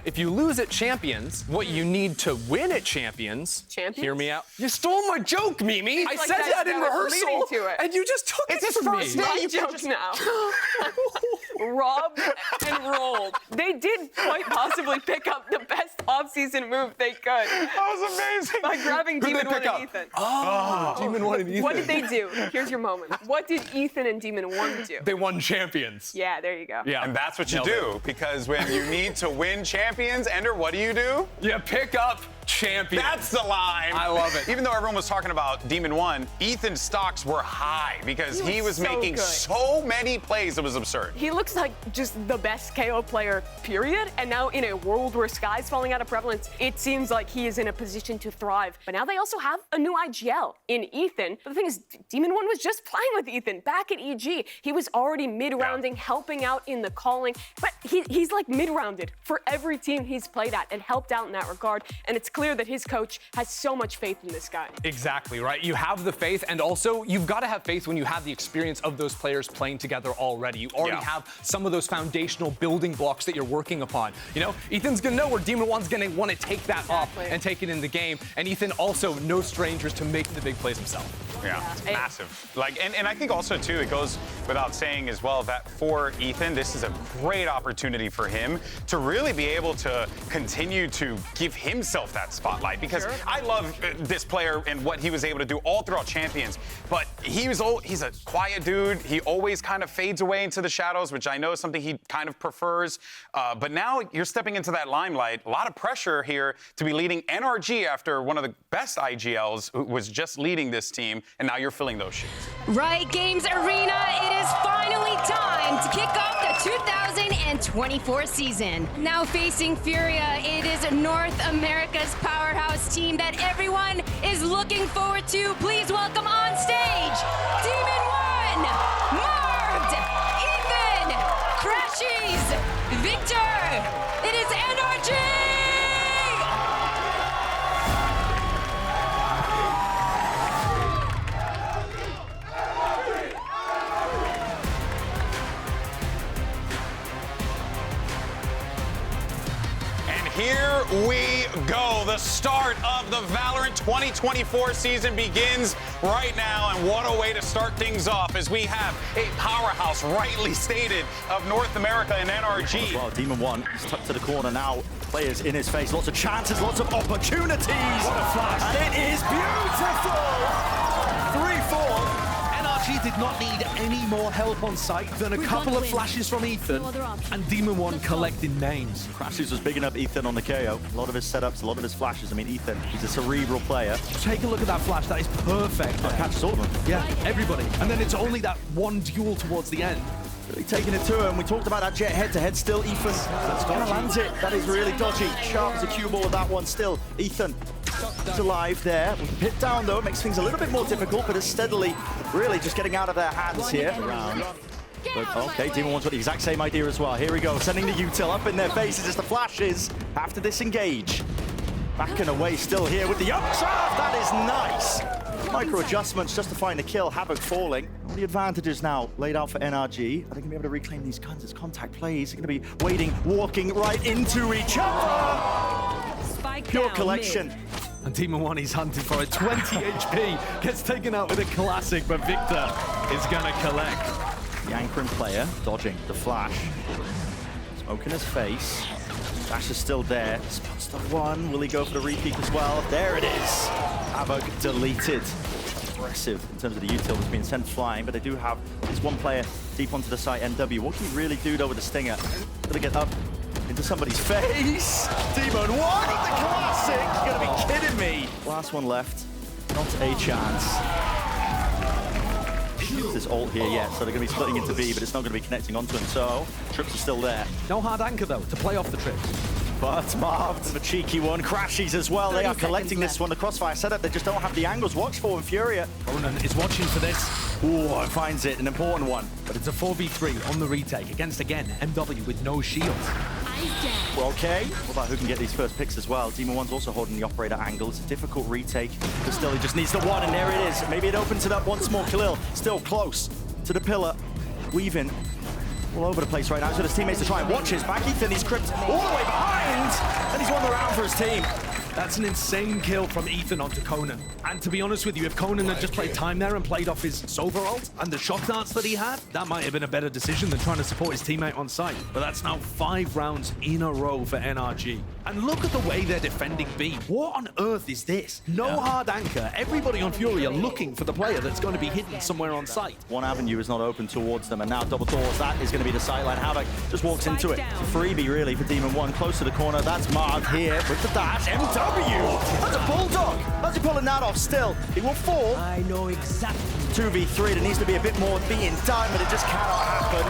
if you lose at Champions, what you need to win at Champions, hear me out. You stole my joke, Mimi. I said that in rehearsal, and you just took it from me. It's his first day. Joke now. Robbed and rolled. They did quite possibly pick up the best offseason move they could. That was amazing. By grabbing Demon 1 and Ethan. Oh, Demon 1 and Ethan. What did they do? Here's your moment. What did Ethan and Demon 1 do? They won Champions. Yeah, there you go. Yeah, and that's what you do, because when you need to win Champions, Ender, what do? You pick up Champions. That's the line. I love it. Even though everyone was talking about Demon 1, Ethan's stocks were high because he was making so many plays it was absurd. He looks like just the best KO player, period. And now in a world where Sky's falling out of prevalence, it seems like he is in a position to thrive. But now they also have a new IGL in Ethan. But the thing is, Demon 1 was just playing with Ethan back at EG. He was already mid-rounding, helping out in the calling. But he's like mid-rounded for every team he's played at and helped out in that regard. And it's clear that his coach has so much faith in this guy. Exactly, right? You have the faith, and also you've got to have faith when you have the experience of those players playing together already. You already have some of those foundational building blocks that you're working upon. You know, Ethan's gonna know where Demon 1's gonna want to take that up and take it in the game, and Ethan also no strangers to make the big plays himself. Yeah, it's massive. Like, and I think also too, it goes without saying as well that for Ethan, this is a great opportunity for him to really be able to continue to give himself that spotlight, because I love this player and what he was able to do all throughout Champions, but he's a quiet dude. He always kind of fades away into the shadows, which I know is something he kind of prefers. But now you're stepping into that limelight. A lot of pressure here to be leading NRG after one of the best IGLs who was just leading this team, and now you're filling those shoes. Riot Games Arena, it is finally time to kick off the 2024 season. Now facing Furia, it is North America's powerhouse team that everyone is looking forward to. Please welcome on stage, Demon 1, Marved, Ethan, Crashies, Victor. It is NRG! Here we go. The start of the Valorant 2024 season begins right now, and what a way to start things off as we have a powerhouse, rightly stated, of North America and NRG. Well, Demon 1 is tucked to the corner now. Players in his face, lots of chances, lots of opportunities. What a flash. And it is beautiful. 3-4. NRG did not need any more help on site than a couple of flashes from Ethan, and Demon 1 collecting names. Crashes was bigging up Ethan on the KO. A lot of his setups, a lot of his flashes. I mean, Ethan, he's a cerebral player. Take a look at that flash. That is perfect. Catches all of them. Yeah, everybody. And then it's only that one duel towards the end. Really taking it to him. We talked about that jet head-to-head. Still, Ethan kind of lands it. That is really dodgy. Sharp as a cue ball with that one. Still, Ethan is alive there. Hit down, though, makes things a little bit more difficult, but is steadily really just getting out of their hands here. But, okay, Demon 1's got the exact same idea as well. Here we go, sending the util up in their faces as the flashes have to disengage. Back and away still here with the updraft. That is nice. Micro adjustments just to find the kill. Havoc falling. All the advantages now laid out for NRG. Are they going to be able to reclaim these guns as contact plays? They're going to be waiting, walking right into each other. Pure collection. And Demon 1 is hunting for a 20 HP. Gets taken out with a classic, but Victor is going to collect. The anchoring player dodging the flash. Smoke in his face. Dash is still there. Spots the one. Will he go for the repeat as well? There it is. Havoc deleted. Impressive in terms of the util that's being sent flying, but they do have this one player deep onto the site, NW. What can he really do though with the stinger? Gonna get up into somebody's face. Demon 1 with the classic. You're gonna be kidding me. Last one left. Not a chance. This ult here yet, so they're going to be splitting into B, but it's not going to be connecting onto him, so trips are still there. No hard anchor, though, to play off the trips. But Marved, the cheeky one, Crashies as well. They are collecting this one. The crossfire setup, they just don't have the angles. Watchful and Furia. Ronan is watching for this. Ooh, finds it, an important one. But it's a 4v3 on the retake against, again, MW with no shield. Well, okay. What about who can get these first picks as well? Demon 1's also holding the operator angle. It's a difficult retake, but still he just needs the one, and there it is. Maybe it opens it up once more. Khalil still close to the pillar. Weaving. all over the place right now. He's got his teammates to try and watch his back. Ethan, he's crimped all the way behind, and he's won the round for his team. That's an insane kill from Ethan onto Conan. And to be honest with you, if Conan had just played time there and played off his Sova ult and the shock darts that he had, that might have been a better decision than trying to support his teammate on site. But that's now 5 rounds in a row for NRG. And look at the way they're defending B. What on earth is this? No hard anchor. Everybody on Fury are looking for the player that's going to be hidden somewhere on site. One avenue is not open towards them, and now double doors. That is going to be the sideline. Havoc just walks into it. It's a freebie, really, for Demon 1. Close to the corner. That's Marv here with the dash. MW! That's a bulldog! How's he pulling that off still? He will fall. I know exactly. 2v3. There needs to be a bit more being done, but it just cannot happen.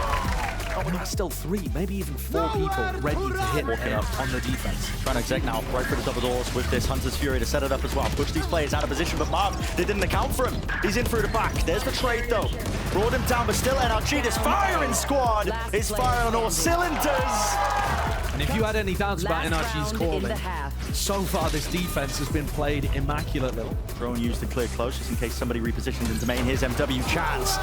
Oh, and that's still 3, maybe even 4 people ready to hit Walking up on the defense. Trying to exec now, right for the double doors with this Hunter's Fury to set it up as well. Push these players out of position, but Marv, they didn't account for him. He's in through the back. There's the trade, though. Brought him down, but still NRG, this firing squad is firing on all cylinders. And if you had any doubts about NRG's calling, so far this defense has been played immaculately. Drone used to clear close just in case somebody repositions into main. Here's MW, chance.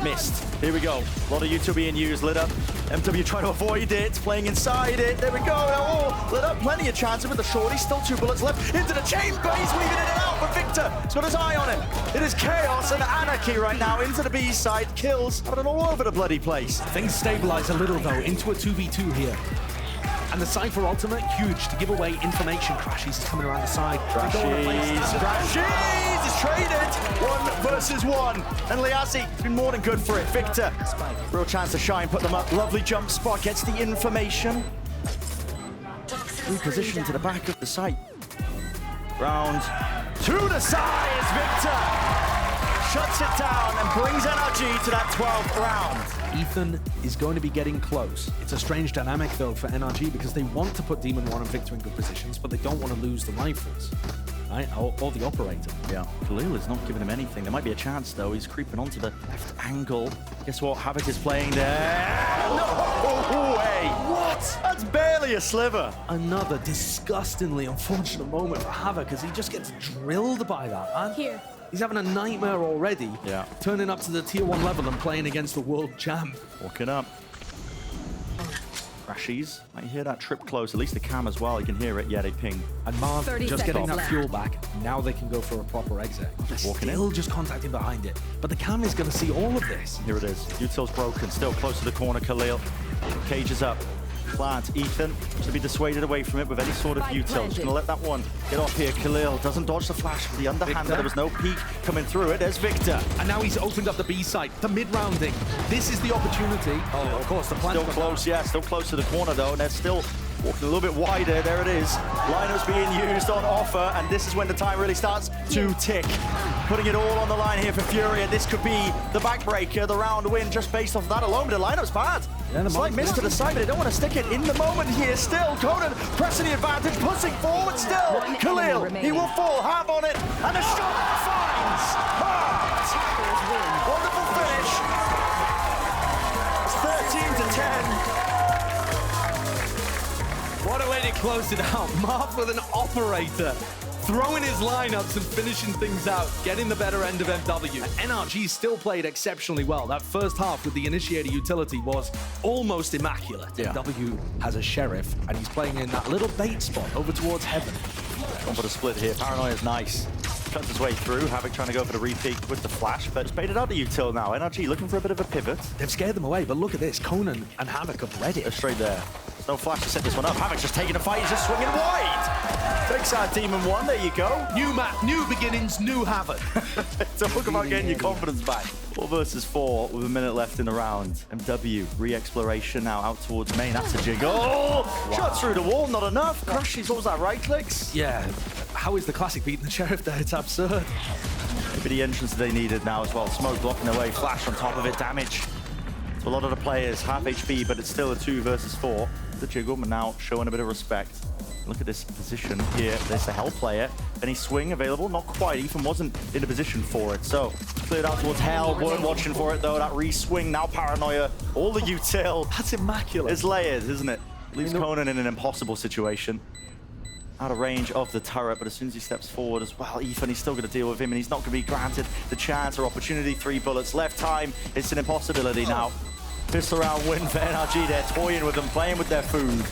Missed. Here we go. A lot of U2 being used, lit up. MW trying to avoid it, playing inside it. There we go. Oh, lit up. Plenty of chances with the shorty. Still 2 bullets left into the chamber. He's weaving in and out, but Victor has got his eye on him. It is chaos and anarchy right now into the B side. Kills happening all over the bloody place. Things stabilize a little, though, into a 2v2 here. And the Cypher ultimate, huge to give away information. Crashies is coming around the side. Crashies is traded. 1 versus 1. And Liassi has been more than good for it. Victor, real chance to shine, put them up. Lovely jump spot, gets the information. Repositioned to the back of the site. Round to the side is Victor. Shuts it down and brings NRG to that 12th round. Ethan is going to be getting close. It's a strange dynamic, though, for NRG because they want to put Demon 1 and Victor in good positions, but they don't want to lose the rifles, right? Or the operator. Yeah, Khalil is not giving him anything. There might be a chance, though. He's creeping onto the left angle. Guess what? Havoc is playing there. No way! What? That's barely a sliver. Another disgustingly unfortunate moment for Havoc as he just gets drilled by that, man. Here. He's having a nightmare already. Yeah. Turning up to the tier 1 level and playing against the world champ. Walking up. Crashies. Might hear that trip close. At least the cam as well. You can hear it. Yeah, they ping. And Marv 30 just getting that seconds fuel back. Now they can go for a proper exit. They're Walking still just contacting behind it. But the cam is going to see all of this. Here it is. Util's broken. Still close to the corner. Khalil. Cage is up. Plant. Ethan to be dissuaded away from it with any sort of util. Just going to let that one get off here. Khalil doesn't dodge the flash with the underhand, but there was no peek coming through it. There's Victor. And now he's opened up the B side, the mid-rounding. This is the opportunity. Oh, of course, the plan. Still close, yeah. Still close to the corner, though, and they're still walking a little bit wider. There it is. Lineups being used on offer, and this is when the time really starts to tick. Putting it all on the line here for Fury, and this could be the backbreaker, the round win, just based off of that alone. But the lineup's bad. Yeah, Slight miss to the side, but they don't want to stick it in the moment here. Still, Conan pressing the advantage, pushing forward still. Khalil, he will fall, half on it, and a shot finds Hart. Wonderful finish. It's 13-10. What a way to close it out. Marv with an operator. Throwing his lineups and finishing things out, getting the better end of MW. NRG still played exceptionally well. That first half with the initiator utility was almost immaculate. Yeah. MW has a sheriff, and he's playing in that little bait spot over towards heaven. Going for the split here. Paranoia's nice. Cuts his way through. Havoc trying to go for the repeat with the flash, but it's baited out the util now. NRG looking for a bit of a pivot. They've scared them away, but look at this. Conan and Havoc have read They're it. straight there. There's no flash to set this one up. Havoc's just taking a fight. He's just swinging wide. Takes out Demon 1. There you go. New map, new beginnings, new Havoc. Talk about getting your confidence back. 4 versus 4 with a minute left in the round. MW, re-exploration now out towards main. That's a jiggle. Oh, wow. Shot through the wall, not enough. Crashies, what was that, right clicks? Yeah, how is the classic beating the sheriff there? It's absurd. Maybe the entrance they needed now as well. Smoke blocking their way, flash on top of it, damage. So a lot of the players, half HP, but it's still a 2 versus 4. The jiggle, but now showing a bit of respect. Look at this position here. There's the Hell player. Any swing available? Not quite. Ethan wasn't in a position for it. So cleared out towards Hell. Weren't watching for it though. That re-swing. Now Paranoia. All the util. That's immaculate. It's layered, isn't it? Leaves Conan in an impossible situation. Out of range of the turret, but as soon as he steps forward as well, Ethan, he's still going to deal with him, and he's not going to be granted the chance or opportunity. 3 bullets left. Time. It's an impossibility now. Pistol round win for NRG. They're toying with them, playing with their food.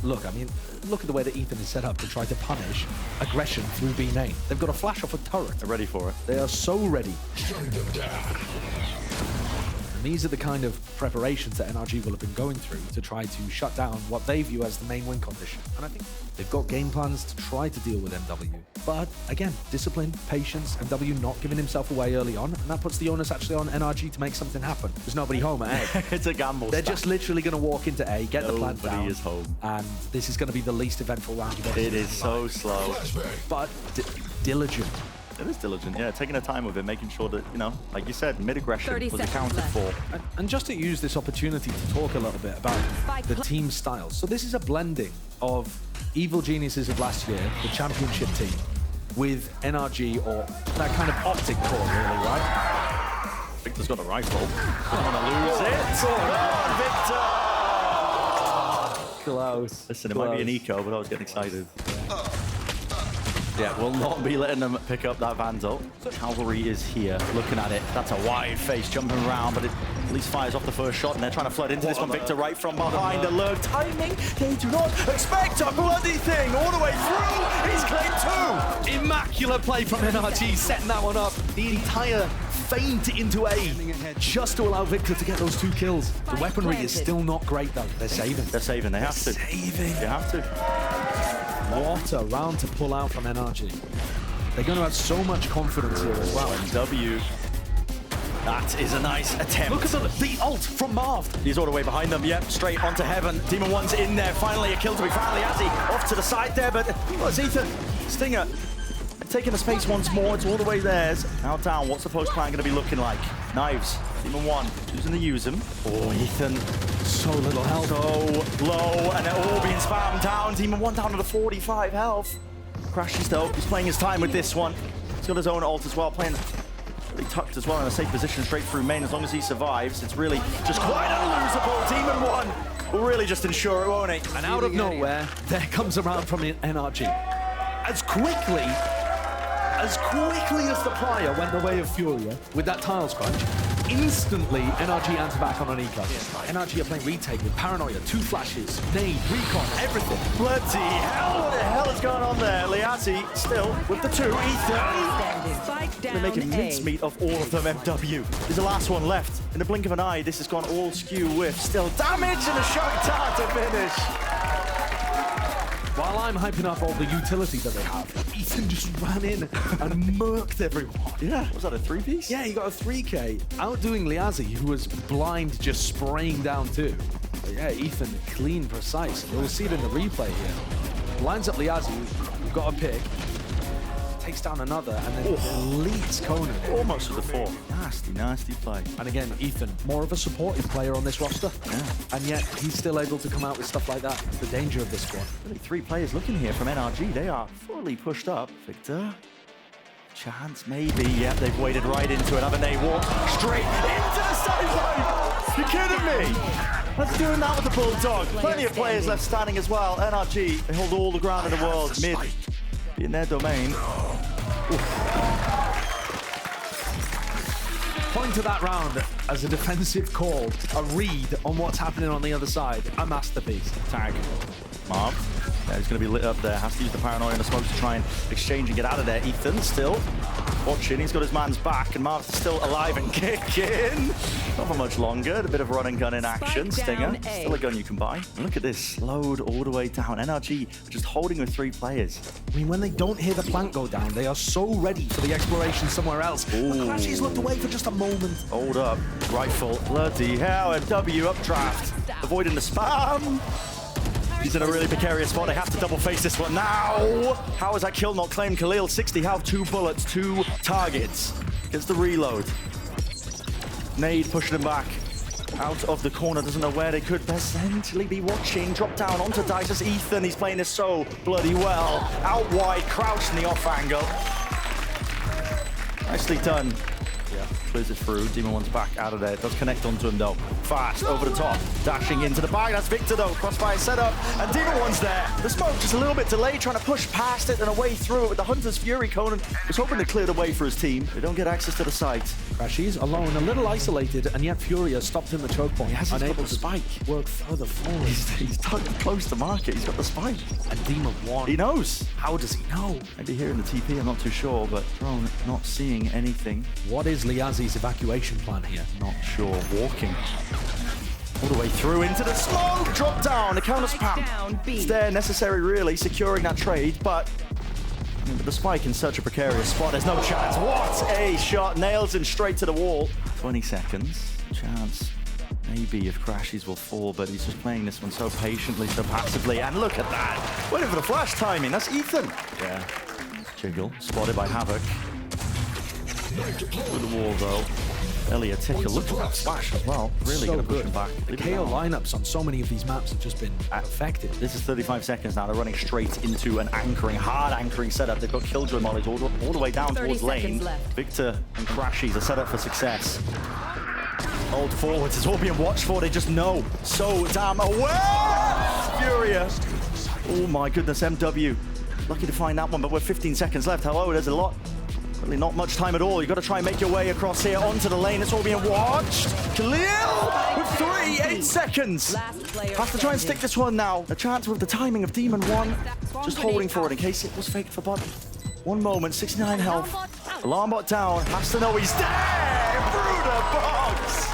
Look, I mean, look at the way that Ethan is set up to try to punish aggression through B main. They've got a flash off a turret. They're ready for it. They are so ready. And these are the kind of preparations that NRG will have been going through to try to shut down what they view as the main win condition. And I think they've got game plans to try to deal with MW. But again, discipline, patience, MW not giving himself away early on, and that puts the onus actually on NRG to make something happen. There's nobody home at A. It's a gamble. They're just literally going to walk into A, get the plant down. Nobody is home. And this is going to be the least eventful round you've ever seen. It is so slow. But diligent. It is diligent, yeah, taking their time with it, making sure that, you know, like you said, mid-aggression was accounted for. And just to use this opportunity to talk a little bit about the team styles. So this is a blending of Evil Geniuses of last year, the championship team, with NRG or that kind of optic core, really, right? Victor's got a rifle. Don't want to lose it. Oh, Victor! Close. Listen, it might be an eco, but I was getting excited. Yeah, we'll not be letting them pick up that Vandal. Cavalry is here, looking at it. That's a wide face, jumping around, but it at least fires off the first shot, and they're trying to flood into this one. Victor right from behind, alert timing. They do not expect a bloody thing all the way through. He's claimed 2. Immaculate play from NRG, setting that one up. The entire feint into A, just to allow Victor to get those 2 kills. The weaponry is still not great, though. They're saving. They're saving, they have to. Saving. They have to. What a round to pull out from NRG. They're going to have so much confidence here as well. W. That is a nice attempt. Look at the ult from Marv. He's all the way behind them. Yep, straight onto heaven. Demon One's in there. Finally a kill to be found. Liazzi off to the side there, but it's Ethan. Stinger taking the space once more. It's all the way theirs. Now down. What's the post plan going to be looking like? Knives. Demon One choosing to use him. Oh, Ethan. So little health. So low, and they're all being spammed down. Demon One down to the 45 health. Crashes though. He's playing his time with this one. He's got his own ult as well, playing really tucked as well in a safe position straight through main. As long as he survives, it's really just quite unlosable. Demon One will really just ensure it, won't he? And out of nowhere, there comes a round from NRG. As quickly as the prior went the way of Furia with that tiles crunch, instantly NRG answered back on an eco. NRG are playing retake with Paranoia, 2 flashes, nade, recon, everything. Bloody hell, what the hell is going on there? Liazzi still with the 2, Ethan. They're making mincemeat of all of them, MW. There's the last one left. In the blink of an eye, this has gone all skew with still damage and a shot down to finish. While I'm hyping up all the utility that they have, Ethan just ran in and murked everyone. Yeah, was that a 3-piece? Yeah, he got a 3K, outdoing Liazzi, who was blind, just spraying down too. But yeah, Ethan, clean, precise. You'll see it in the replay here. Lines up Liazzi, who's got a pick, takes down another, and then deletes Conan. Almost with the 4. Nasty, nasty play. And again, Ethan, more of a supportive player on this roster. Yeah. And yet, he's still able to come out with stuff like that. It's the danger of this squad. Really 3 players looking here from NRG. They are fully pushed up. Victor. Chance, maybe. Yep, they've waded right into it, haven't they? Walk straight into the sideline. You kidding me? Let's doing that with the Bulldog. Plenty of players left standing as well. NRG, they hold all the ground in the world. Mid, be in their domain. Point to that round as a defensive call, a read on what's happening on the other side. A masterpiece. Tag. Marv. Yeah, he's going to be lit up there. Has to use the paranoia and the smoke to try and exchange and get out of there. Ethan still watching. He's got his man's back, and Marv's still alive and kicking. Not for much longer. A bit of run and gun in action. Stinger. Still a gun you can buy. And look at this. Slowed all the way down. NRG just holding with 3 players. I mean, when they don't hear the plant go down, they are so ready for the exploration somewhere else. Crashies looked away for just a moment. Hold up. Rifle. Bloody hell. A W updraft. Avoiding the spam. He's in a really precarious spot. They have to double face this one now. How is that kill not claimed? Khalil, 60 health, 2 bullets, 2 targets. Gets the reload. Nade pushing him back. Out of the corner, doesn't know where they could essentially be watching. Drop down onto Dice's Ethan. He's playing this so bloody well. Out wide, crouched in the off angle. Nicely done. Yeah. clears it through. Demon One's back out of there. It does connect onto him though. Fast over the top, dashing into the bag. That's Victor though. Crossfire set up, and Demon One's there. The smoke just a little bit delayed, trying to push past it and away through it with the Hunter's Fury. Conan was hoping to clear the way for his team. They don't get access to the site. Crashies alone, a little isolated, and yet Furia stopped in the choke point. He hasn't got unable the to spike. work further forward. He's tugged close to market. He's got the spike. And Demon One. He knows. How does he know? Maybe here in the TP, I'm not too sure, but Drone not seeing anything. What is Liazi's evacuation plan here? Not sure. Walking all the way through into the smoke. Drop down. The counter spam. It's there, necessary really, securing that trade, but the spike in such a precarious spot. There's no chance. What a shot. Nails him straight to the wall. 20 seconds. Chance maybe if Crashies will fall, but he's just playing this one so patiently, so passively. And look at that. Waiting for the flash timing. That's Ethan. Yeah. Jiggle. Spotted by Havoc. Through the wall though. Elliot Tickle, look at that flash as well. Really So going to push good. him back. The KO lineups on so many of these maps have just been effective. This is 35 seconds now. They're running straight into an anchoring, hard anchoring setup. They've got Killjoy knowledge all the way down towards lane. Victor and Crashies are set up for success. Hold forwards. It's all being watched for. They just know so damn aware. Furia. Oh my goodness, MW. Lucky to find that one, but we're 15 seconds left. Hello, there's a lot. Really not much time at all. You've got to try and make your way across here onto the lane. It's all being watched. Khalil with 8 seconds. Have to try and stick this one now. A chance with the timing of Demon One. Just holding for it in case it was faked for button. 1 moment, 69 health. Alarm bot down. Has to know he's there. Bruder box.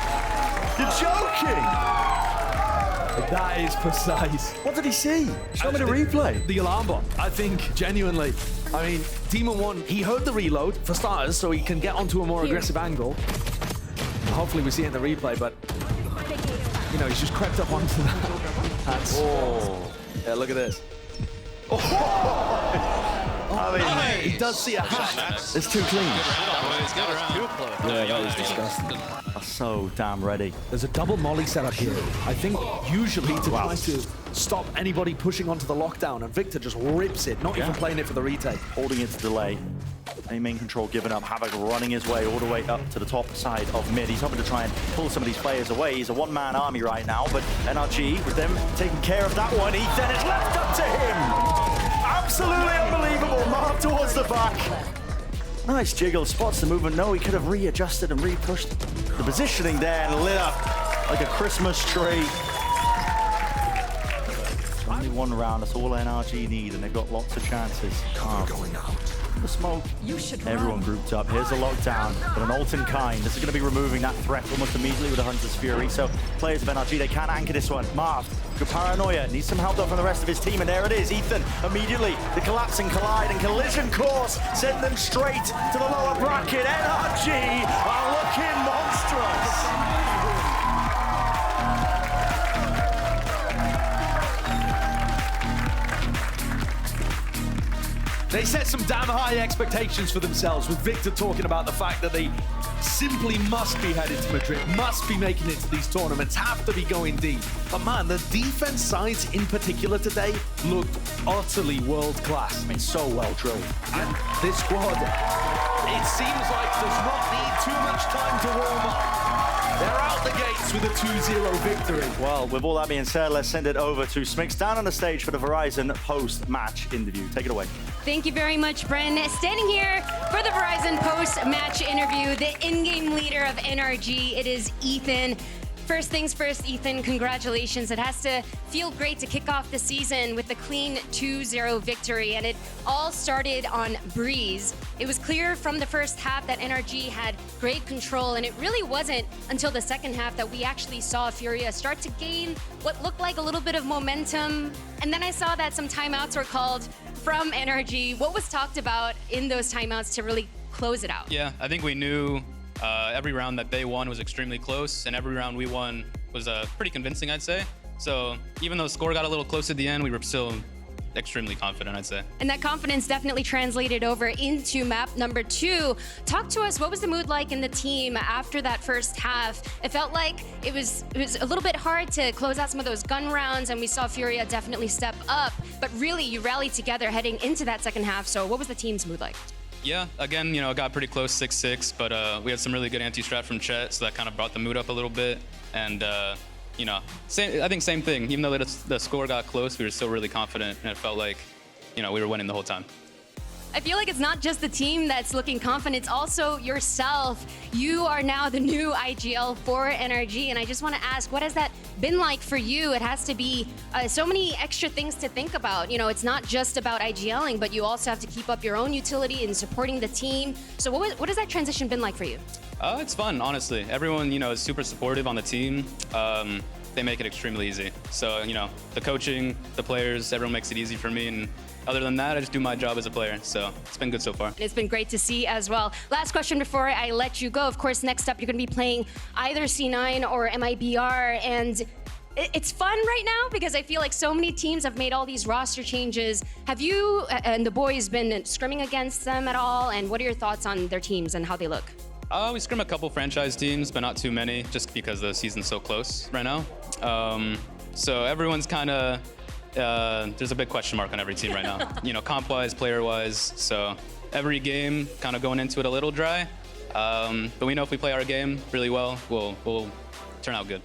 You're joking. That is precise. What did he see? Show me the replay. The alarm bot, I think, genuinely. I mean, Demon One, he heard the reload, for starters, so he can get onto a more aggressive angle. Hopefully we see it in the replay, but, you know, he's just crept up onto that. That's... Oh. Yeah, look at this. I mean, he does see a hack. It's too clean. Yeah, that was disgusting. So damn ready. There's a double molly set up here. I think usually to try to stop anybody pushing onto the lockdown, and Victor just rips it, not even playing it for the retake. Holding it to delay. Main control given up. Havoc running his way all the way up to the top side of mid. He's hoping to try and pull some of these players away. He's a one-man army right now, but NRG, with them taking care of that one, Ethan is left up to him. Absolutely unbelievable. Mark towards the back. Nice jiggle. Spots the movement. No, he could have readjusted and re-pushed the positioning there and lit up like a Christmas tree. Only one round. That's all NRG need, and they've got lots of chances. The smoke. Everyone grouped up. Here's the lockdown, but an ult in kind. This is going to be removing that threat almost immediately with the Hunter's Fury. So players of NRG, they can anchor this one. Marv, good paranoia. Needs some help though from the rest of his team, and there it is. Ethan immediately. The collapsing collide and collision course send them straight to the lower bracket. NRG are looking monstrous. They set some damn high expectations for themselves, with Victor talking about the fact that they simply must be headed to Madrid, must be making it to these tournaments, have to be going deep. But man, the defense sides in particular today looked utterly world-class. I mean, so well drilled. And this squad, it seems like does not need too much time to warm up. They're out the gates with a 2-0 victory. Well, with all that being said, let's send it over to Smix down on the stage for the Verizon post-match interview. Take it away. Thank you very much, Bren. Standing here for the Verizon post-match interview, the in-game leader of NRG, it is Ethan. First things first, Ethan, congratulations. It has to feel great to kick off the season with the clean 2-0 victory, and it all started on Breeze. It was clear from the first half that NRG had great control, and it really wasn't until the second half that we actually saw Furia start to gain what looked like a little bit of momentum. And then I saw that some timeouts were called from NRG. What was talked about in those timeouts to really close it out? Yeah, I think we knew every round that they won was extremely close, and every round we won was pretty convincing, I'd say. So even though the score got a little close at the end, we were still extremely confident, I'd say. And that confidence definitely translated over into map number 2. Talk to us, what was the mood like in the team after that first half? It felt like it was a little bit hard to close out some of those gun rounds, and we saw Furia definitely step up, but really you rallied together heading into that second half. So what was the team's mood like? Yeah, again, it got pretty close, 6-6, but we had some really good anti-strat from Chet, so that kind of brought the mood up a little bit. And, I think same thing. Even though the score got close, we were still really confident, and it felt like, we were winning the whole time. I feel like it's not just the team that's looking confident, it's also yourself. You are now the new IGL for NRG, and I just want to ask, what has that been like for you? It has to be so many extra things to think about. It's not just about IGLing, but you also have to keep up your own utility in supporting the team. So what has that transition been like for you? It's fun, honestly. Everyone, is super supportive on the team. They make it extremely easy. So, the coaching, the players, everyone makes it easy for me. And other than that, I just do my job as a player. So it's been good so far. It's been great to see as well. Last question before I let you go. Of course, next up, you're going to be playing either C9 or MIBR. And it's fun right now because I feel like so many teams have made all these roster changes. Have you and the boys been scrimming against them at all? And what are your thoughts on their teams and how they look? We scrim a couple franchise teams, but not too many, just because the season's so close right now. So everyone's kind of, there's a big question mark on every team right now, comp-wise, player-wise. So every game kind of going into it a little dry. But we know if we play our game really well, we'll turn out good.